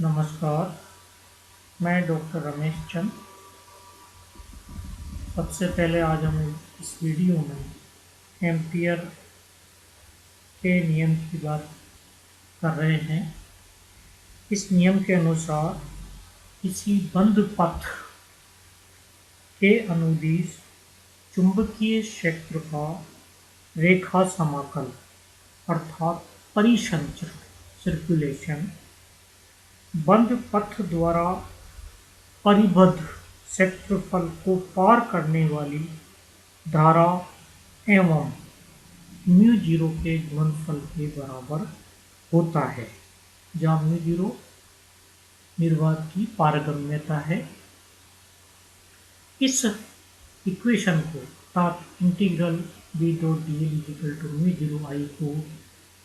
नमस्कार, मैं डॉक्टर रमेश चंद। सबसे पहले आज हम इस वीडियो में एम्पियर के नियम की बात कर रहे हैं। इस नियम के अनुसार किसी बंद पथ के अनुदिश चुंबकीय क्षेत्र का रेखा समाकल अर्थात परिसंचरण सर्कुलेशन बंद पथ द्वारा परिबद्ध क्षेत्रफल को पार करने वाली धारा एवं म्यू जीरो के गुणनफल के बराबर होता है, जहाँ म्यू जीरो निर्वात की पारगम्यता है। इस इक्वेशन को अर्थात integral B dot D L equal to mu zero I को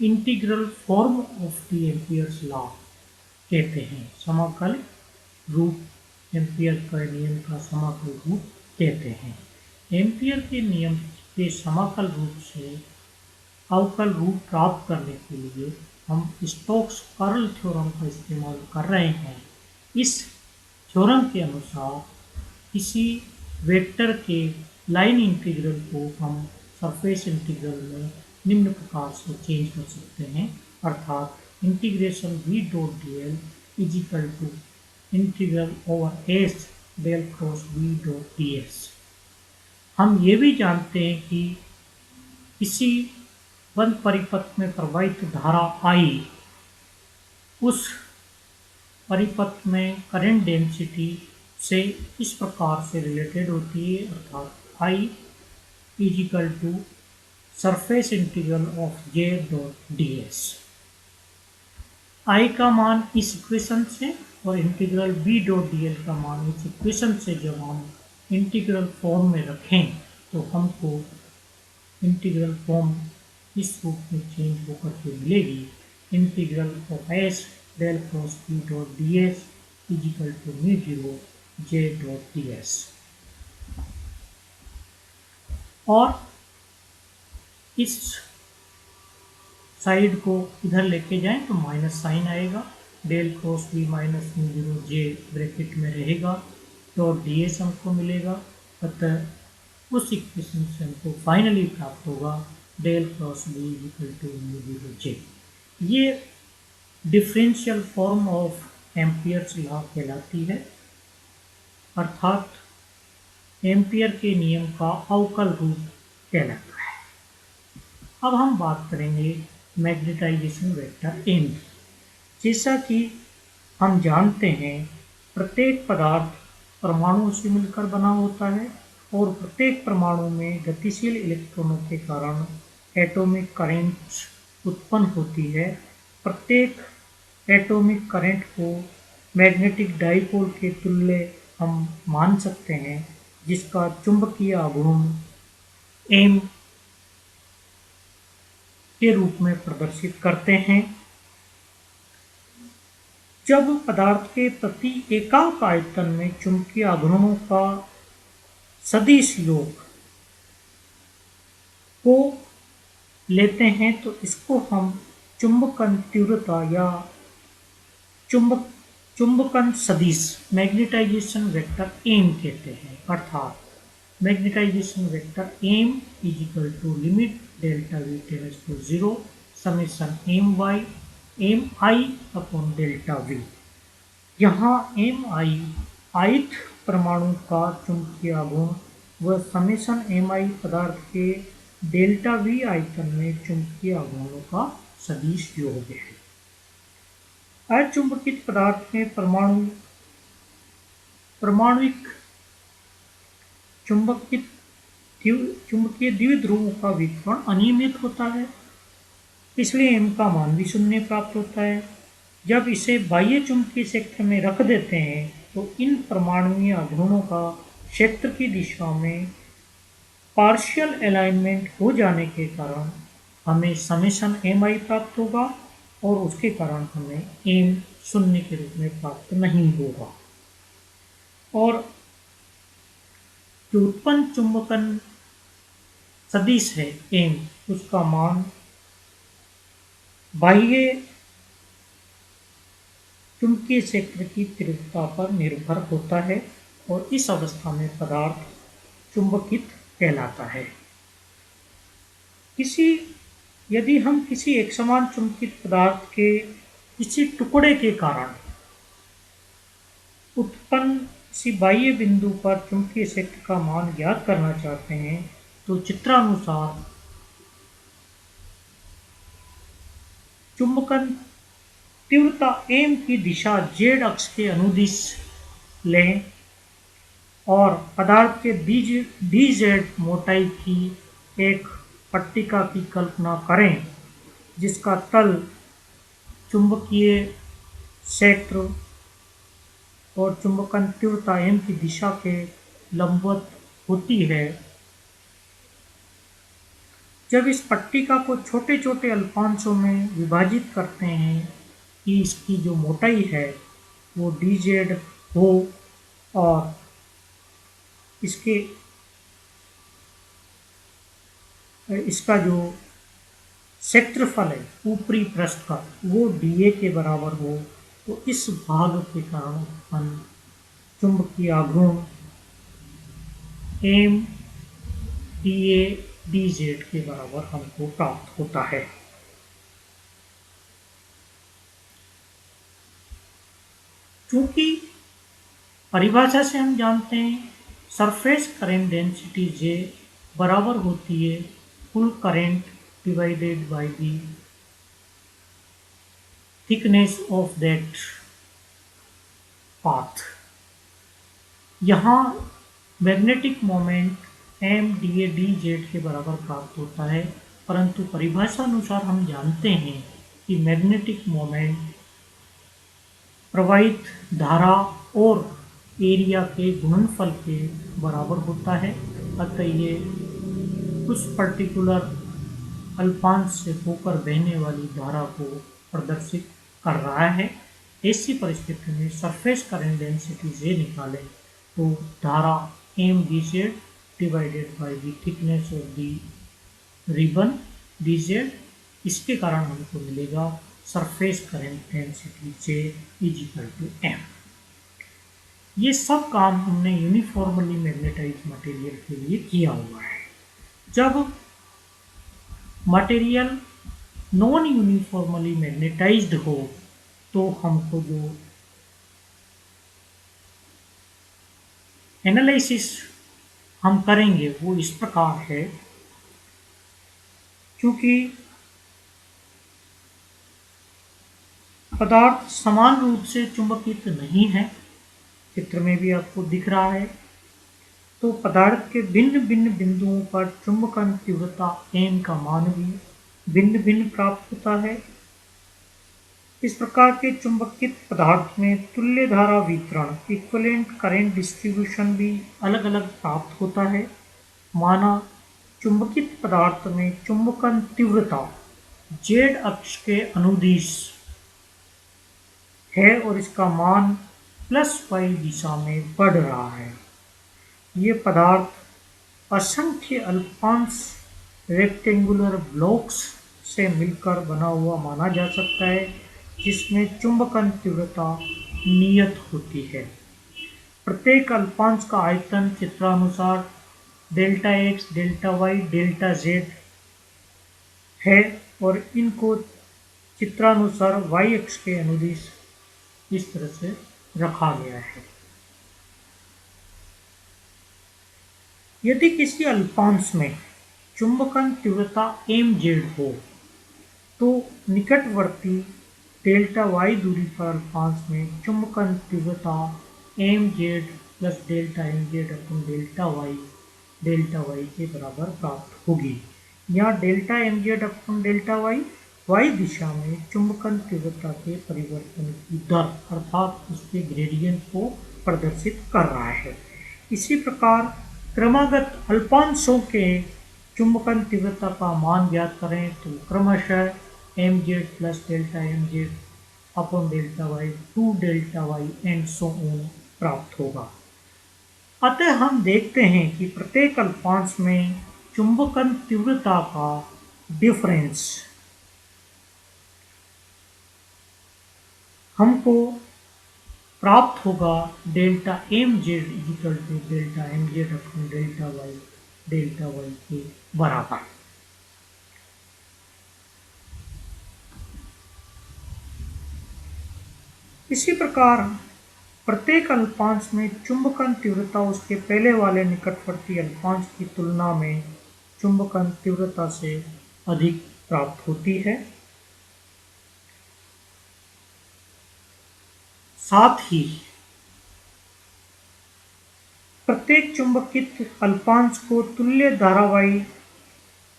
integral form of the Ampere's law कहते हैं। समाकल रूप एम्पियर का नियम का समाकल रूप कहते हैं। एम्पियर के नियम के समाकल रूप से अवकल रूप प्राप्त करने के लिए हम स्टोक्स कर्ल थ्योरम का इस्तेमाल कर रहे हैं। इस थ्योरम के अनुसार किसी वेक्टर के लाइन इंटीग्रल को हम सरफेस इंटीग्रल में निम्न प्रकार से चेंज कर सकते हैं, अर्थात integration V dot D L is equal to integral over S del cross V dot D S. हम ये भी जानते हैं कि किसी बंद परिपथ में प्रवाहित धारा आई उस परिपथ में करंट डेंसिटी से इस प्रकार से रिलेटेड होती है, अर्थात I is equal to surface integral of J dot D S. I का मान इस इक्वेशन से और integral B dot D L का मान इस इक्वेशन से जब हम इंटीग्रल फॉर्म में रखें तो हमको इंटीग्रल फॉर्म इस रूप में चेंज होकर के मिलेगी। Integral of S del cross B dot D S is equal to mu zero J dot D S. और इस साइड को इधर लेके जाएं तो माइनस साइन आएगा, del cross B minus mu zero J bracket में रहेगा, डॉट डी एस हमको मिलेगा। अतः उस इक्वेशन से हमको फाइनली प्राप्त होगा del cross B equal to mu zero J. ये differential form of Ampere's law कहलाती है, अर्थात एम्पियर के नियम का अवकल रूप कहलाता है। अब हम बात करेंगे मैग्नेटाइजेशन वेक्टर एम। जैसा कि हम जानते हैं प्रत्येक पदार्थ परमाणुओं से मिलकर बना होता है और प्रत्येक परमाणु में गतिशील इलेक्ट्रॉनों के कारण एटॉमिक करंट्स उत्पन्न होती है। प्रत्येक एटॉमिक करंट को मैग्नेटिक डाइपोल के तुल्य हम मान सकते हैं, जिसका चुंबकीय आघूर्ण एम के रूप में प्रदर्शित करते हैं। जब पदार्थ के प्रति एकांक आयतन में चुंबकीय आघूर्णों का सदिश योग को लेते हैं तो इसको हम चुंबकन तीव्रता या चुंबकन सदिश मैग्नेटाइजेशन वेक्टर एम कहते हैं। अर्थात magnetization vector M is equal to limit delta V tends to zero summation M I upon delta V. यहाँ एम आई ith परमाणु का चुंबकीय आघूर्ण व समेशन एम आई पदार्थ के डेल्टा वी आयतन में चुंबकीय आघूर्णों का सदिश योग है। अचुंबकित पदार्थ में परमाणुिक चुंबकीय द्विध्रुवों का वितरण अनियमित होता है, इसलिए एम का मान भी शून्य प्राप्त होता है। जब इसे बाह्य चुंबकीय क्षेत्र में रख देते हैं तो इन परमाणुीय आघूर्णों का क्षेत्र की दिशा में पार्शियल अलाइनमेंट हो जाने के कारण हमें समेशन एम आई प्राप्त होगा और उसके कारण हमें एम शून्य के रूप में प्राप्त नहीं होगा। और जो उत्पन्न चुंबकन सदिश है एम, उसका मान बाह्य चुंबकीय क्षेत्र की तीव्रता पर निर्भर होता है और इस अवस्था में पदार्थ चुंबकित कहलाता है। यदि हम किसी एकसमान चुंबकित पदार्थ के किसी टुकड़े के कारण उत्पन्न किसी बाह्य बिंदु पर चुंबकीय क्षेत्र का मान ज्ञात करना चाहते हैं तो चित्रानुसार चुंबकन तीव्रता m की दिशा z अक्ष के अनुदिश लें और पदार्थ के dz मोटाई की एक पट्टिका की कल्पना करें जिसका तल चुंबकीय क्षेत्र और चुंबकन तीव्रता m की दिशा के लंबवत होती है। जब इस पट्टिका को छोटे छोटे अल्पांशों में विभाजित करते हैं कि इसकी जो मोटाई है वो dz हो और इसका जो क्षेत्रफल है ऊपरी पृष्ठ का वो dA के बराबर हो तो इस भाग के कारण उत्पन्न चुंबकीय आघूर्ण m dA dz के बराबर हमको प्राप्त होता है। चूंकि परिभाषा से हम जानते हैं सरफेस करंट डेंसिटी J बराबर होती है कुल current divided by the thickness of that path. यहाँ magnetic moment m dA dz के बराबर प्राप्त होता है, परंतु परिभाषा अनुसार हम जानते हैं कि मैग्नेटिक मोमेंट प्रवाहित धारा और एरिया के गुणनफल के बराबर होता है। अतः ये उस पर्टिकुलर अल्पांश से होकर बहने वाली धारा को प्रदर्शित कर रहा है। ऐसी परिस्थिति में सरफेस करंट डेंसिटी J निकालें तो धारा m dz divided by the thickness of the ribbon dz, इसके कारण हमको मिलेगा surface current density J equal to m। ये सब काम हमने यूनिफॉर्मली मैग्नेटाइज्ड मटेरियल के लिए किया हुआ है। जब मटेरियल नॉन यूनिफॉर्मली मैग्नेटाइज्ड हो तो हमको जो एनालिसिस हम करेंगे वो इस प्रकार है। क्योंकि पदार्थ समान रूप से चुंबकित नहीं है, चित्र में भी आपको दिख रहा है, तो पदार्थ के भिन्न भिन्न बिंदुओं पर चुंबकन तीव्रता m का मान भी भिन्न भिन्न प्राप्त होता है। इस प्रकार के चुंबकित पदार्थ में तुल्य धारा वितरण इक्विवेलेंट करंट डिस्ट्रीब्यूशन भी अलग अलग प्राप्त होता है। माना चुंबकित पदार्थ में चुंबकन तीव्रता z अक्ष के अनुदिश है और इसका मान +y दिशा में बढ़ रहा है। ये पदार्थ असंख्य अल्पांश रेक्टेंगुलर ब्लॉक्स से मिलकर बना हुआ माना जा सकता है, जिसमें चुंबकन तीव्रता नियत होती है। प्रत्येक अल्पांश का आयतन चित्रानुसार delta x, delta y, delta z है और इनको चित्रानुसार y अक्ष के अनुदिश इस तरह से रखा गया है। यदि किसी अल्पांश में चुंबकन तीव्रता mz हो तो निकटवर्ती डेल्टा y दूरी पर अल्पांश में चुंबकन तीव्रता mz प्लस डेल्टा mz अपन डेल्टा y के बराबर प्राप्त होगी। यहाँ डेल्टा mz अपन डेल्टा y दिशा में चुंबकन तीव्रता के परिवर्तन की दर अर्थात उसके ग्रेडियंट को प्रदर्शित कर रहा है। इसी प्रकार क्रमागत अल्पांशों के चुंबकन तीव्रता का मान ज्ञात करें तो क्रमशः mz plus delta mz upon delta y, 2 delta y and so on प्राप्त होगा। अतः हम देखते हैं कि प्रत्येक अल्पांश में चुंबकन तीव्रता का डिफरेंस हमको प्राप्त होगा delta M Z is equal to delta M Z upon delta Y के बराबर। इसी प्रकार प्रत्येक अल्पांश में चुंबकन तीव्रता उसके पहले वाले निकटवर्ती अल्पांश की तुलना में चुंबकन तीव्रता से अधिक प्राप्त होती है। साथ ही प्रत्येक चुंबकित अल्पांश को तुल्य धारावाही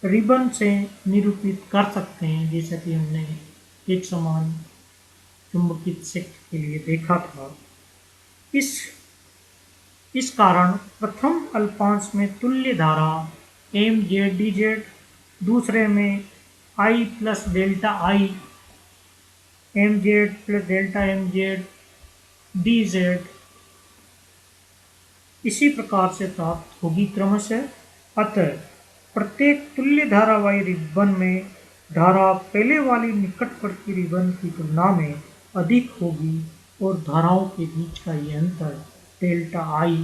रिबन से निरूपित कर सकते हैं, जैसा कि हमने एक समान चुंबकित क्षेत्र के लिए देखा था। इस कारण प्रथम अल्पांश में तुल्य धारा एम जेड डी जेड, दूसरे में I plus delta I M Z plus delta M Z D Z इसी प्रकार से प्राप्त होगी क्रमशः। अतः प्रत्येक तुल्य धारावाही रिबन में धारा पहले वाली निकटवर्ती रिबन की तुलना में अधिक होगी और धाराओं के बीच का ये अंतर delta I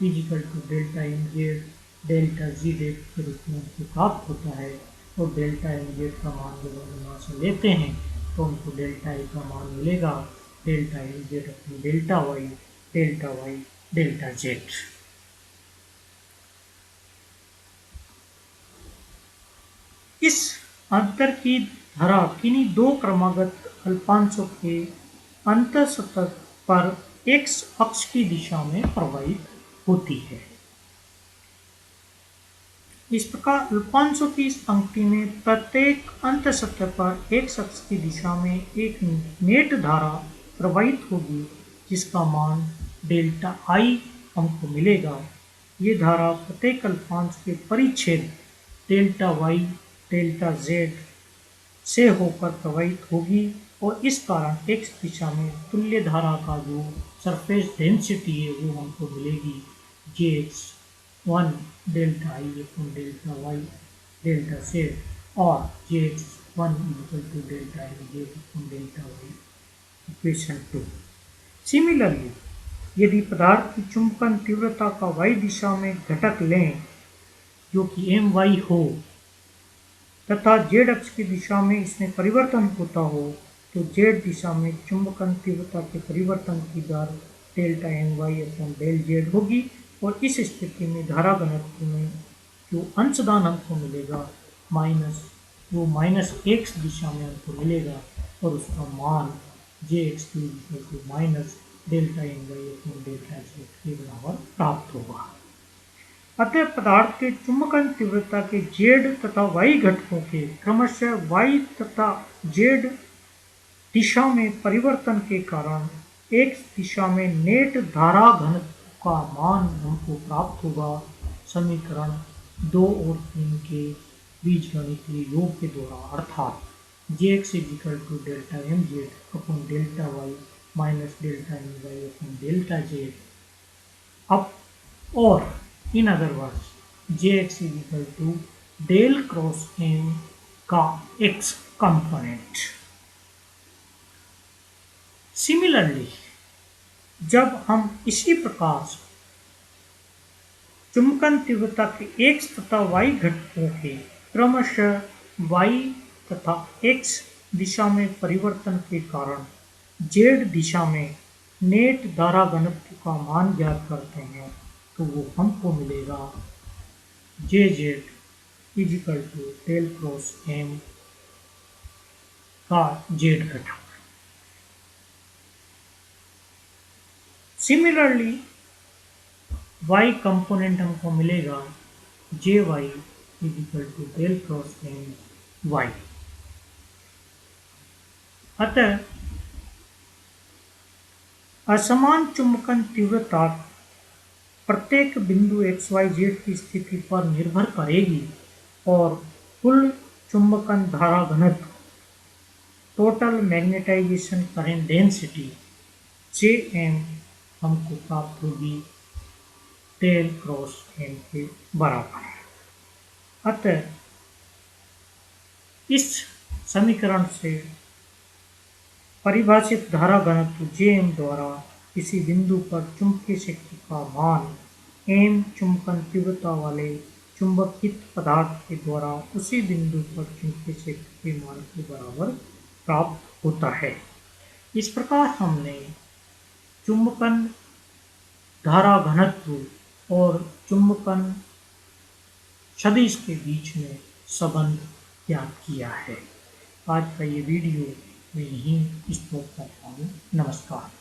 is equal to delta M Z delta G Z के रूप में प्राप्त होता है। और डेल्टा एम जेड का मान जब हम यहाँ से लेते हैं तो हमको डेल्टा आई का मान मिलेगा डेल्टा एम जेड अपनी डेल्टा वाई डेल्टा जेड। इस अंतर की धारा किन्हीं दो क्रमागत अल्पांशों के अंतःसतह पर एक्स अक्ष की दिशा में प्रवाहित होती है। इस प्रकार अल्पांशों की इस पंक्ति में प्रत्येक अंतःसतह पर एक्स अक्ष की दिशा में एक नेट धारा प्रवाहित होगी जिसका मान डेल्टा आई हमको मिलेगा। ये धारा प्रत्येक अल्पांश के परिच्छेद डेल्टा वाई डेल्टा जेड से होकर प्रवाहित होगी और इस कारण एक्स दिशा में तुल्य धारा का जो सरफेस डेंसिटी है वो हमको मिलेगी J X one delta I upon delta Y delta Z और J X one equal to delta I Z upon delta Y equation 2। Similarly यदि पदार्थ की चुंबकन तीव्रता का वाई दिशा में घटक लें जो कि एम वाई हो तथा जेड अक्ष की दिशा में इसमें परिवर्तन होता हो तो जेड दिशा में चुंबकन तीव्रता के परिवर्तन की दर delta M Y upon del Z होगी और इस स्थिति में धारा घनत्व में जो अंशदान हमको मिलेगा माइनस एक्स दिशा में हमको मिलेगा और उसका मान J X two minus delta M Y upon delta Z के बराबर प्राप्त होगा। अतः पदार्थ के चुंबकन तीव्रता के जेड तथा वाई घटकों के क्रमशः वाई तथा जेड दिशा में परिवर्तन के कारण एक्स दिशा में नेट धारा घनत्व का मान हमको प्राप्त होगा समीकरण 2 और 3 के बीजगणितीय योग के द्वारा, अर्थात J X equal to delta M Z upon delta Y minus delta M Y upon delta Z अब और in other words J X equal to del cross M का एक्स कंपोनेंट। सिमिलरली जब हम इसी प्रकार चुंबकन तीव्रता के एक्स तथा वाई घटकों के क्रमशः वाई तथा एक्स दिशा में परिवर्तन के कारण जेड दिशा में नेट धारा घनत्व का मान ज्ञात करते हैं तो वो हमको मिलेगा J Z is equal to del cross M का जेड घटक। सिमिलरली वाई कंपोनेंट हमको मिलेगा J Y equal to del cross M Y. अतः असमान चुंबकन तीव्रता प्रत्येक बिंदु एक्स वाई जेड की स्थिति पर निर्भर करेगी और कुल चुंबकन धारा घनत्व total magnetization current density J M हमको प्राप्त होगी डेल क्रॉस एम के बराबर। अतः इस समीकरण से परिभाषित धारा घनत्व जे एम द्वारा किसी बिंदु पर चुंबकीय क्षेत्र का मान m चुंबकन तीव्रता वाले चुंबकित पदार्थ के द्वारा उसी बिंदु पर चुंबकीय क्षेत्र के मान के बराबर प्राप्त होता है। इस प्रकार हमने चुंबकन धारा घनत्व और चुंबकन सदिश के बीच में संबंध ज्ञात किया है। आज का ये वीडियो मैं यहीं स्टॉप करता हूँ। नमस्कार।